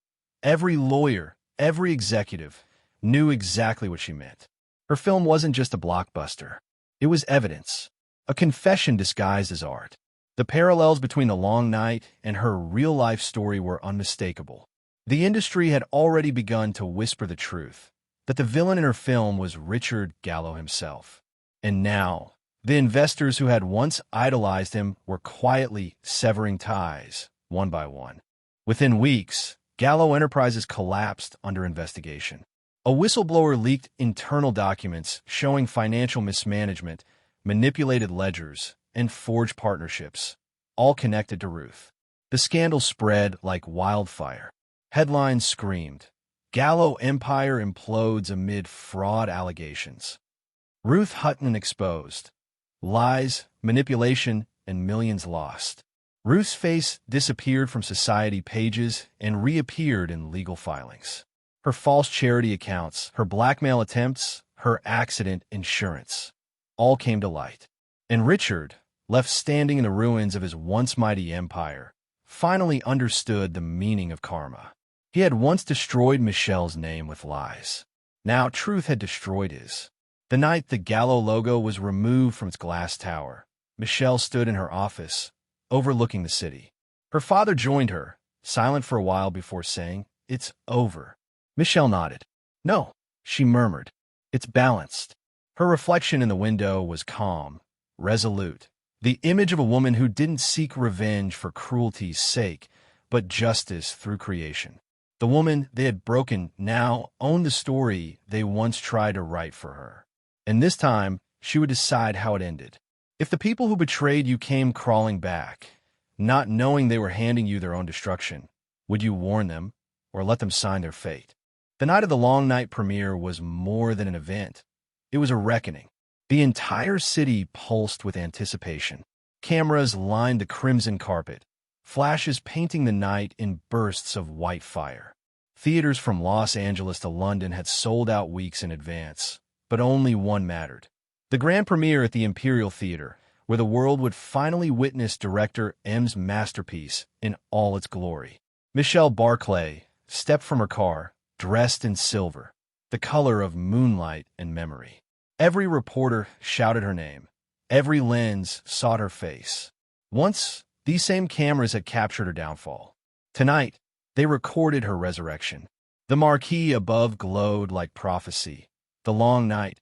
every lawyer, every executive, knew exactly what she meant. Her film wasn't just a blockbuster. It was evidence, a confession disguised as art. The parallels between The Long Night and her real-life story were unmistakable. The industry had already begun to whisper the truth, that the villain in her film was Richard Gallow himself. And now, the investors who had once idolized him were quietly severing ties, one by one. Within weeks, Gallow Enterprises collapsed under investigation. A whistleblower leaked internal documents showing financial mismanagement, manipulated ledgers, and forged partnerships, all connected to Ruth. The scandal spread like wildfire. Headlines screamed, "Gallow Empire implodes amid fraud allegations." Ruth Hutton exposed. Lies, manipulation, and millions lost. Ruth's face disappeared from society pages and reappeared in legal filings. Her false charity accounts, her blackmail attempts, her accident insurance, all came to light. And Richard, left standing in the ruins of his once mighty empire, finally understood the meaning of karma. He had once destroyed Michelle's name with lies. Now truth had destroyed his. The night the Gallow logo was removed from its glass tower, Michelle stood in her office, overlooking the city. Her father joined her, silent for a while before saying, "It's over." Michelle nodded. "No," she murmured. "It's balanced." Her reflection in the window was calm, resolute, the image of a woman who didn't seek revenge for cruelty's sake, but justice through creation. The woman they had broken now owned the story they once tried to write for her. And this time, she would decide how it ended. If the people who betrayed you came crawling back, not knowing they were handing you their own destruction, would you warn them or let them sign their fate? The night of the long night premiere was more than an event. It was a reckoning. The entire city pulsed with anticipation. Cameras lined the crimson carpet, flashes painting the night in bursts of white fire. Theaters from Los Angeles to London had sold out weeks in advance, but only one mattered. The grand premiere at the Imperial Theater, where the world would finally witness director M's masterpiece in all its glory. Michelle Barklay stepped from her car, dressed in silver, the color of moonlight and memory. Every reporter shouted her name. Every lens sought her face. Once, these same cameras had captured her downfall. Tonight, they recorded her resurrection. The marquee above glowed like prophecy. The Long Night,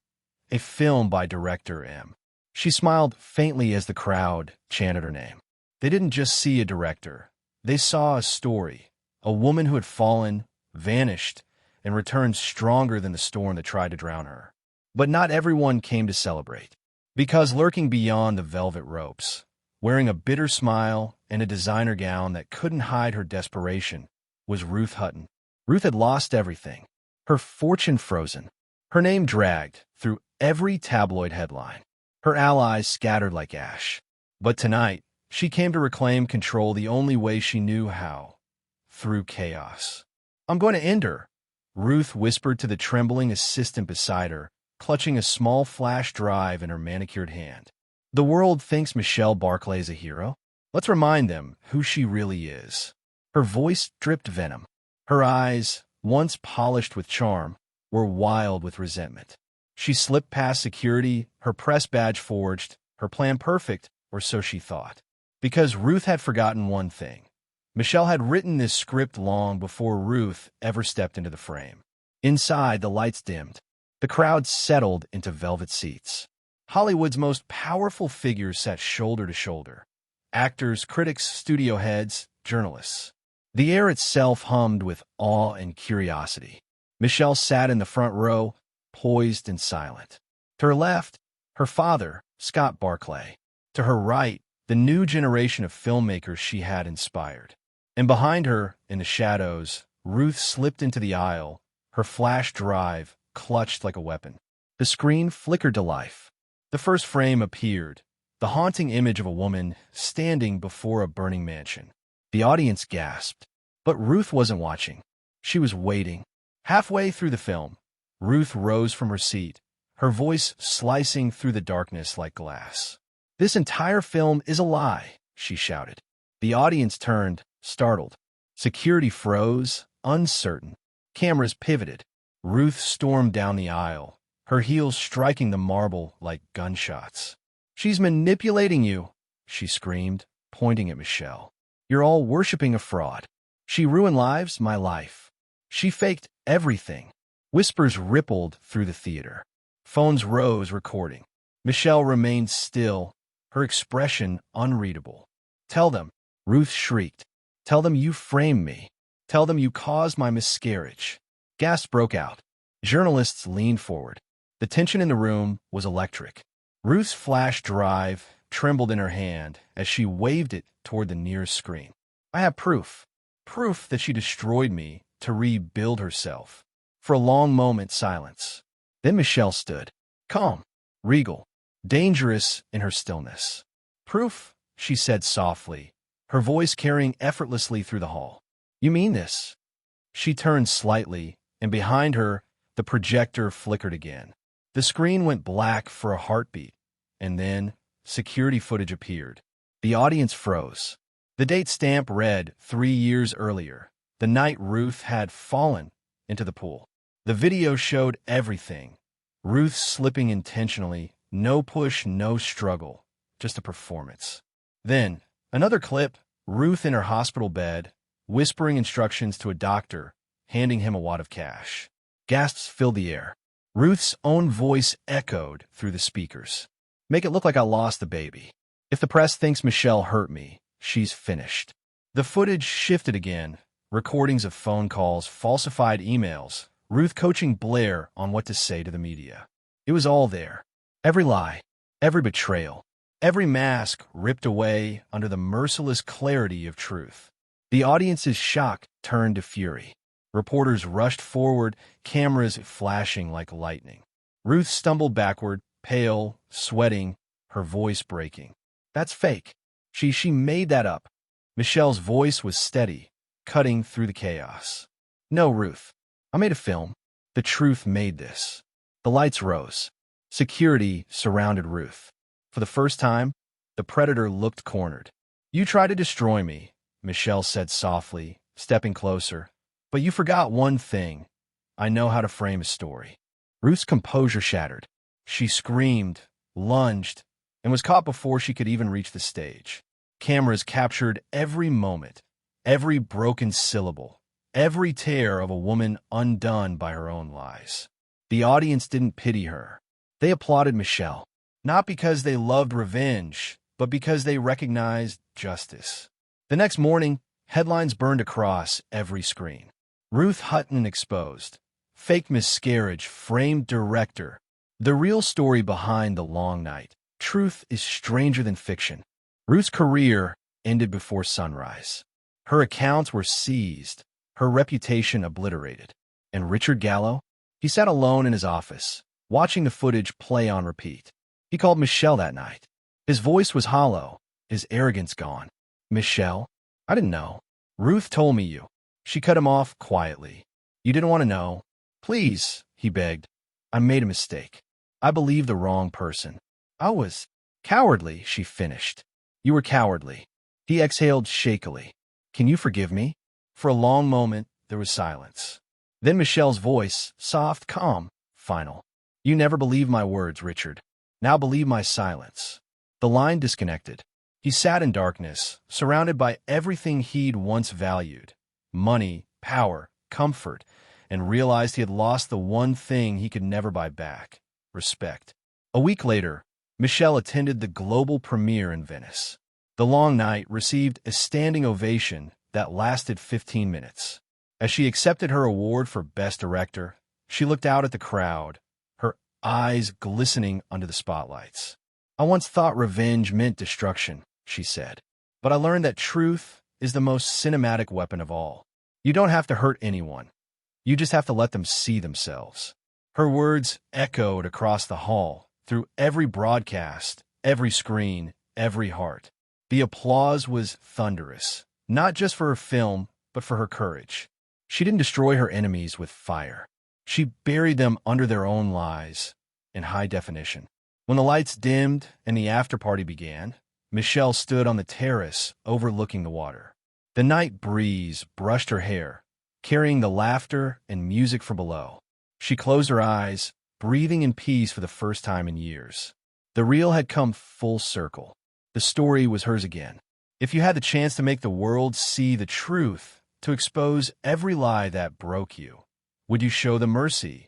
a film by director M. She smiled faintly as the crowd chanted her name. They didn't just see a director. They saw a story, a woman who had fallen, vanished, and returned stronger than the storm that tried to drown her. But not everyone came to celebrate. Because lurking beyond the velvet ropes, wearing a bitter smile and a designer gown that couldn't hide her desperation, was Ruth Hutton. Ruth had lost everything. Her fortune frozen. Her name dragged through every tabloid headline. Her allies scattered like ash. But tonight, she came to reclaim control the only way she knew how. Through chaos. "I'm going to end her," Ruth whispered to the trembling assistant beside her, clutching a small flash drive in her manicured hand. "The world thinks Michelle Barklay is a hero. Let's remind them who she really is." Her voice dripped venom. Her eyes, once polished with charm, were wild with resentment. She slipped past security, her press badge forged, her plan perfect, or so she thought. Because Ruth had forgotten one thing. Michelle had written this script long before Ruth ever stepped into the frame. Inside, the lights dimmed. The crowd settled into velvet seats. Hollywood's most powerful figures sat shoulder to shoulder. Actors, critics, studio heads, journalists. The air itself hummed with awe and curiosity. Michelle sat in the front row, poised and silent. To her left, her father, Scott Barklay. To her right, the new generation of filmmakers she had inspired. And behind her, in the shadows, Ruth slipped into the aisle, her flash drive clutched like a weapon. The screen flickered to life. The first frame appeared, the haunting image of a woman standing before a burning mansion. The audience gasped. But Ruth wasn't watching. She was waiting. Halfway through the film, Ruth rose from her seat, her voice slicing through the darkness like glass. "This entire film is a lie," she shouted. The audience turned, startled. Security froze, uncertain. Cameras pivoted. Ruth stormed down the aisle, her heels striking the marble like gunshots. "She's manipulating you," she screamed, pointing at Michelle. "You're all worshiping a fraud. She ruined lives, my life. She faked everything." Whispers rippled through the theater. Phones rose, recording. Michelle remained still, her expression unreadable. "Tell them," Ruth shrieked. "Tell them you framed me. Tell them you caused my miscarriage." Gasps broke out. Journalists leaned forward. The tension in the room was electric. Ruth's flash drive trembled in her hand as she waved it toward the nearest screen. "I have proof. Proof that she destroyed me to rebuild herself." For a long moment, silence. Then Michelle stood, calm, regal, dangerous in her stillness. "Proof," she said softly, her voice carrying effortlessly through the hall. "You mean this?" She turned slightly, and behind her, the projector flickered again. The screen went black for a heartbeat, and then security footage appeared. The audience froze. The date stamp read 3 years earlier, the night Ruth had fallen into the pool. The video showed everything. Ruth slipping intentionally, no push, no struggle, just a performance. Then, another clip, Ruth in her hospital bed, whispering instructions to a doctor, handing him a wad of cash. Gasps filled the air. Ruth's own voice echoed through the speakers. "Make it look like I lost the baby. If the press thinks Michelle hurt me, she's finished." The footage shifted again, recordings of phone calls, falsified emails, Ruth coaching Blair on what to say to the media. It was all there. Every lie, every betrayal, every mask ripped away under the merciless clarity of truth. The audience's shock turned to fury. Reporters rushed forward, cameras flashing like lightning. Ruth stumbled backward, pale, sweating, her voice breaking. "That's fake. She made that up." Michelle's voice was steady, cutting through the chaos. "No, Ruth. I made a film. The truth made this." The lights rose. Security surrounded Ruth. For the first time, the predator looked cornered. "You tried to destroy me," Michelle said softly, stepping closer. "But you forgot one thing. I know how to frame a story." Ruth's composure shattered. She screamed, lunged, and was caught before she could even reach the stage. Cameras captured every moment, every broken syllable, every tear of a woman undone by her own lies. The audience didn't pity her. They applauded Michelle, not because they loved revenge, but because they recognized justice. The next morning, headlines burned across every screen. Ruth Hutton exposed. Fake miscarriage, framed director. The real story behind the long night. Truth is stranger than fiction. Ruth's career ended before sunrise. Her accounts were seized, her reputation obliterated. And Richard Gallow? He sat alone in his office, watching the footage play on repeat. He called Michelle that night. His voice was hollow, his arrogance gone. "Michelle? I didn't know. Ruth told me you." She cut him off quietly. "You didn't want to know. Please," he begged. "I made a mistake. I believed the wrong person. I was cowardly," she finished. "You were cowardly." He exhaled shakily. "Can you forgive me?" For a long moment, there was silence. Then Michelle's voice, soft, calm, final. "You never believed my words, Richard. Now believe my silence." The line disconnected. He sat in darkness, surrounded by everything he'd once valued. Money, power, comfort, and realized he had lost the one thing he could never buy back: respect. A week later, Michelle attended the global premiere in Venice. The long night received a standing ovation that lasted 15 minutes. As she accepted her award for Best Director, she looked out at the crowd, her eyes glistening under the spotlights. "I once thought revenge meant destruction," she said. "But I learned that truth is the most cinematic weapon of all. You don't have to hurt anyone. You just have to let them see themselves." Her words echoed across the hall, through every broadcast, every screen, every heart. The applause was thunderous, not just for her film, but for her courage. She didn't destroy her enemies with fire. She buried them under their own lies, in high definition. When the lights dimmed and the after-party began, Michelle stood on the terrace overlooking the water. The night breeze brushed her hair, carrying the laughter and music from below. She closed her eyes, breathing in peace for the first time in years. The reel had come full circle. The story was hers again. If you had the chance to make the world see the truth, to expose every lie that broke you, would you show them mercy,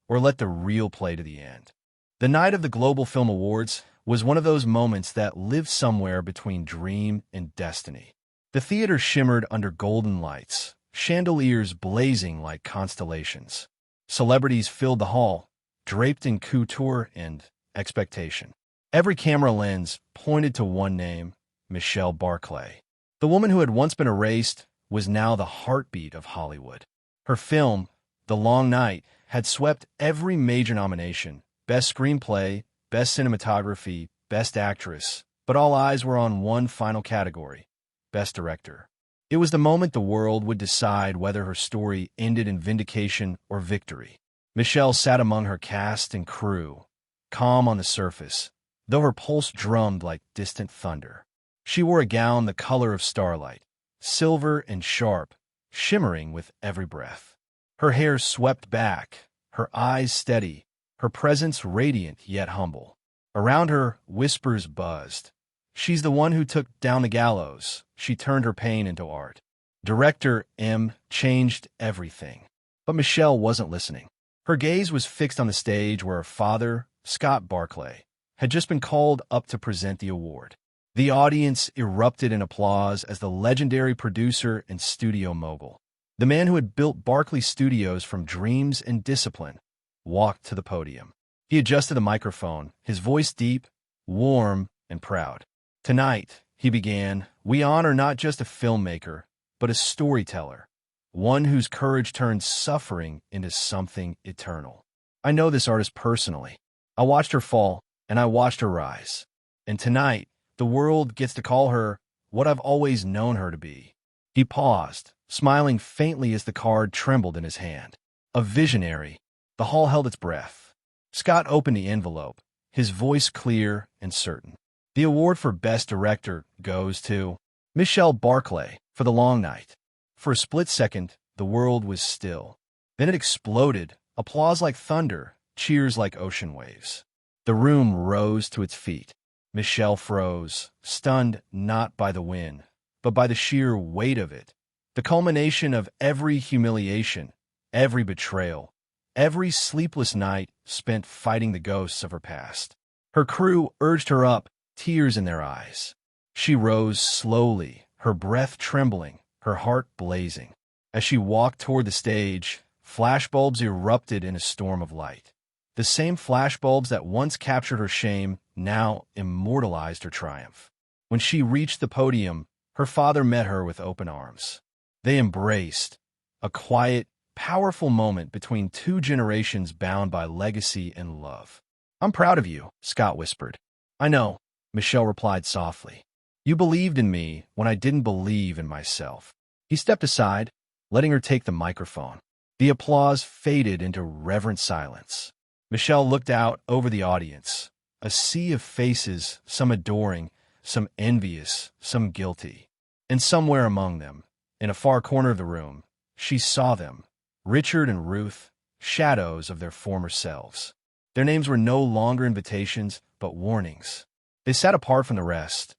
or let the real play to the end? The night of the Global Film Awards was one of those moments that lived somewhere between dream and destiny. The theater shimmered under golden lights, chandeliers blazing like constellations. Celebrities filled the hall, draped in couture and expectation. Every camera lens pointed to one name: Michelle Barklay. The woman who had once been erased was now the heartbeat of Hollywood. Her film, The Long Night, had swept every major nomination: Best Screenplay, Best Cinematography, Best Actress, but all eyes were on one final category, Best Director. It was the moment the world would decide whether her story ended in vindication or victory. Michelle sat among her cast and crew, calm on the surface, though her pulse drummed like distant thunder. She wore a gown the color of starlight, silver and sharp, shimmering with every breath. Her hair swept back, her eyes steady, her presence radiant yet humble. Around her, whispers buzzed. She's the one who took down the gallows. She turned her pain into art. Director M changed everything. But Michelle wasn't listening. Her gaze was fixed on the stage where her father, Scott Barklay, had just been called up to present the award. The audience erupted in applause as the legendary producer and studio mogul, the man who had built Barklay Studios from dreams and discipline, walked to the podium. He adjusted the microphone, his voice deep, warm, and proud. Tonight, he began, we honor not just a filmmaker, but a storyteller, one whose courage turned suffering into something eternal. I know this artist personally. I watched her fall, and I watched her rise. And tonight, the world gets to call her what I've always known her to be. He paused, smiling faintly as the card trembled in his hand. A visionary. The hall held its breath. Scott opened the envelope, his voice clear and certain. The award for Best Director goes to Michelle Barklay for The Long Night. For a split second, the world was still. Then it exploded, applause like thunder, cheers like ocean waves. The room rose to its feet. Michelle froze, stunned not by the win, but by the sheer weight of it. The culmination of every humiliation, every betrayal, every sleepless night spent fighting the ghosts of her past. Her crew urged her up, tears in their eyes. She rose slowly, her breath trembling, her heart blazing. As she walked toward the stage, flashbulbs erupted in a storm of light. The same flashbulbs that once captured her shame now immortalized her triumph. When she reached the podium, her father met her with open arms. They embraced, a quiet, powerful moment between two generations bound by legacy and love. I'm proud of you, Scott whispered. I know, Michelle replied softly. You believed in me when I didn't believe in myself. He stepped aside, letting her take the microphone. The applause faded into reverent silence. Michelle looked out over the audience, a sea of faces, some adoring, some envious, some guilty. And somewhere among them, in a far corner of the room, she saw them, Richard and Ruth, shadows of their former selves. Their names were no longer invitations, but warnings. They sat apart from the rest,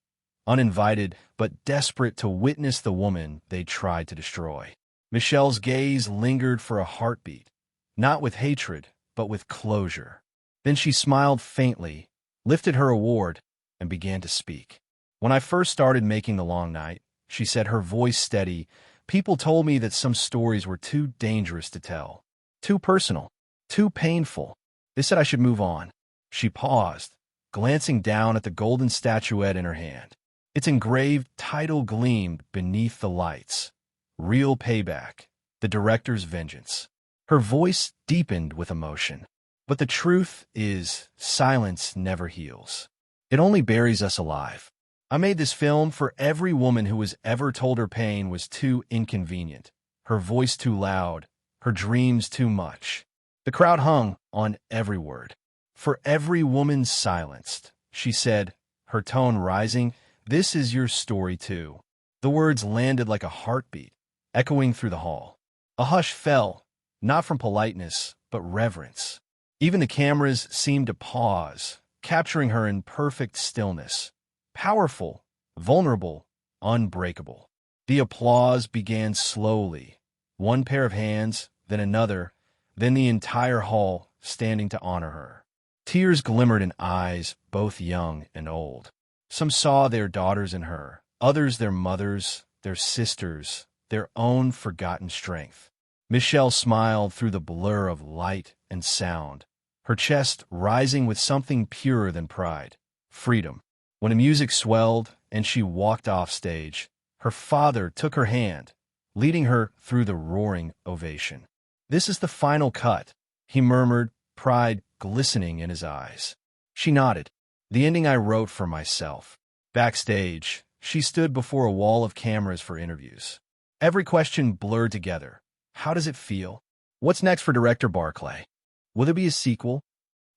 uninvited but desperate to witness the woman they tried to destroy. Michelle's gaze lingered for a heartbeat, not with hatred, but with closure. Then she smiled faintly, lifted her award, and began to speak. When I first started making The Long Night, she said, her voice steady, people told me that some stories were too dangerous to tell, too personal, too painful. They said I should move on. She paused, glancing down at the golden statuette in her hand. Its engraved title gleamed beneath the lights. Real Payback, the director's vengeance. Her voice deepened with emotion. But the truth is, silence never heals. It only buries us alive. I made this film for every woman who was ever told her pain was too inconvenient, her voice too loud, her dreams too much. The crowd hung on every word. For every woman silenced, she said, her tone rising, this is your story too. The words landed like a heartbeat, echoing through the hall. A hush fell, not from politeness, but reverence. Even the cameras seemed to pause, capturing her in perfect stillness. Powerful, vulnerable, unbreakable. The applause began slowly, one pair of hands, then another, then the entire hall standing to honor her. Tears glimmered in eyes, both young and old. Some saw their daughters in her, others their mothers, their sisters, their own forgotten strength. Michelle smiled through the blur of light and sound, her chest rising with something purer than pride, freedom. When the music swelled and she walked off stage, her father took her hand, leading her through the roaring ovation. This is the final cut, he murmured, pride glistening in his eyes. She nodded. The ending I wrote for myself. Backstage, she stood before a wall of cameras for interviews. Every question blurred together. How does it feel? What's next for director Barklay? Will there be a sequel?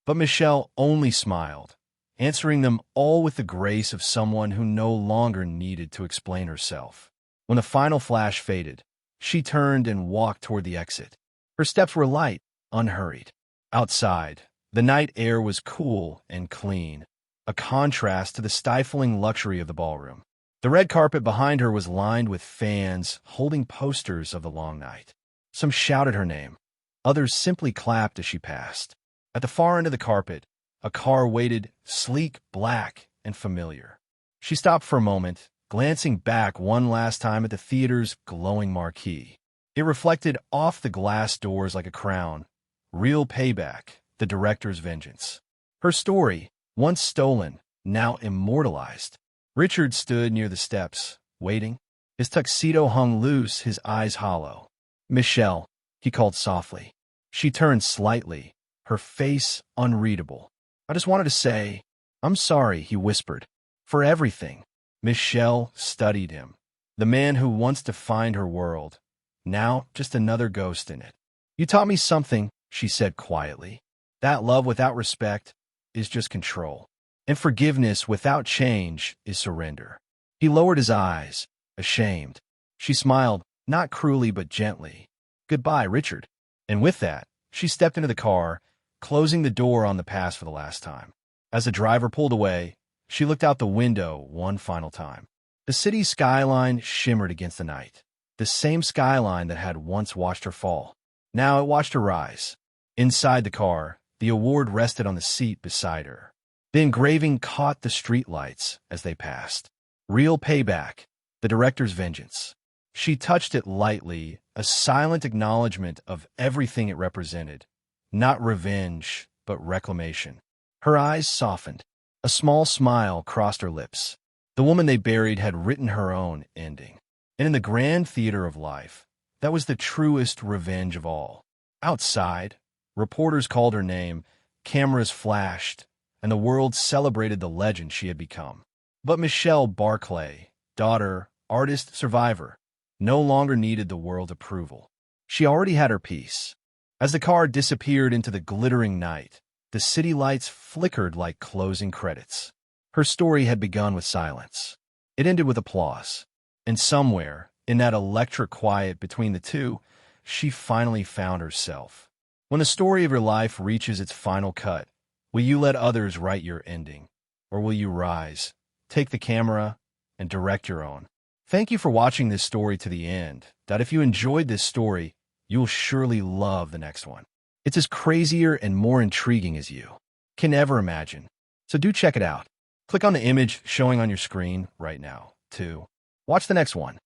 But Michelle only smiled, answering them all with the grace of someone who no longer needed to explain herself. When the final flash faded, she turned and walked toward the exit. Her steps were light, unhurried. Outside, the night air was cool and clean, a contrast to the stifling luxury of the ballroom. The red carpet behind her was lined with fans holding posters of the long night. Some shouted her name. Others simply clapped as she passed. At the far end of the carpet, a car waited, sleek, black, and familiar. She stopped for a moment, glancing back one last time at the theater's glowing marquee. It reflected off the glass doors like a crown. Real Payback, the director's vengeance. Her story, once stolen, now immortalized. Richard stood near the steps, waiting. His tuxedo hung loose, his eyes hollow. "Michelle," he called softly. She turned slightly, her face unreadable. "I just wanted to say, I'm sorry," he whispered, "for everything." Michelle studied him. The man who once defined her world, now just another ghost in it. "You taught me something," she said quietly. "That love without respect is just control. And forgiveness without change is surrender." He lowered his eyes, ashamed. She smiled, not cruelly but gently. "Goodbye, Richard." And with that, she stepped into the car, closing the door on the past for the last time. As the driver pulled away, she looked out the window one final time. The city's skyline shimmered against the night, the same skyline that had once watched her fall. Now it watched her rise. Inside the car, the award rested on the seat beside her. The engraving caught the streetlights as they passed. Real Payback, the director's vengeance. She touched it lightly, a silent acknowledgement of everything it represented. Not revenge, but reclamation. Her eyes softened. A small smile crossed her lips. The woman they buried had written her own ending. And in the grand theater of life, that was the truest revenge of all. Outside, reporters called her name, cameras flashed, and the world celebrated the legend she had become. But Michelle Barklay, daughter, artist, survivor, no longer needed the world's approval. She already had her piece. As the car disappeared into the glittering night, the city lights flickered like closing credits. Her story had begun with silence. It ended with applause. And somewhere, in that electric quiet between the two, she finally found herself. When the story of your life reaches its final cut, will you let others write your ending? Or will you rise, take the camera, and direct your own? Thank you for watching this story to the end. If you enjoyed this story, you'll surely love the next one. It's as crazier and more intriguing as you can ever imagine. So do check it out. Click on the image showing on your screen right now to watch the next one.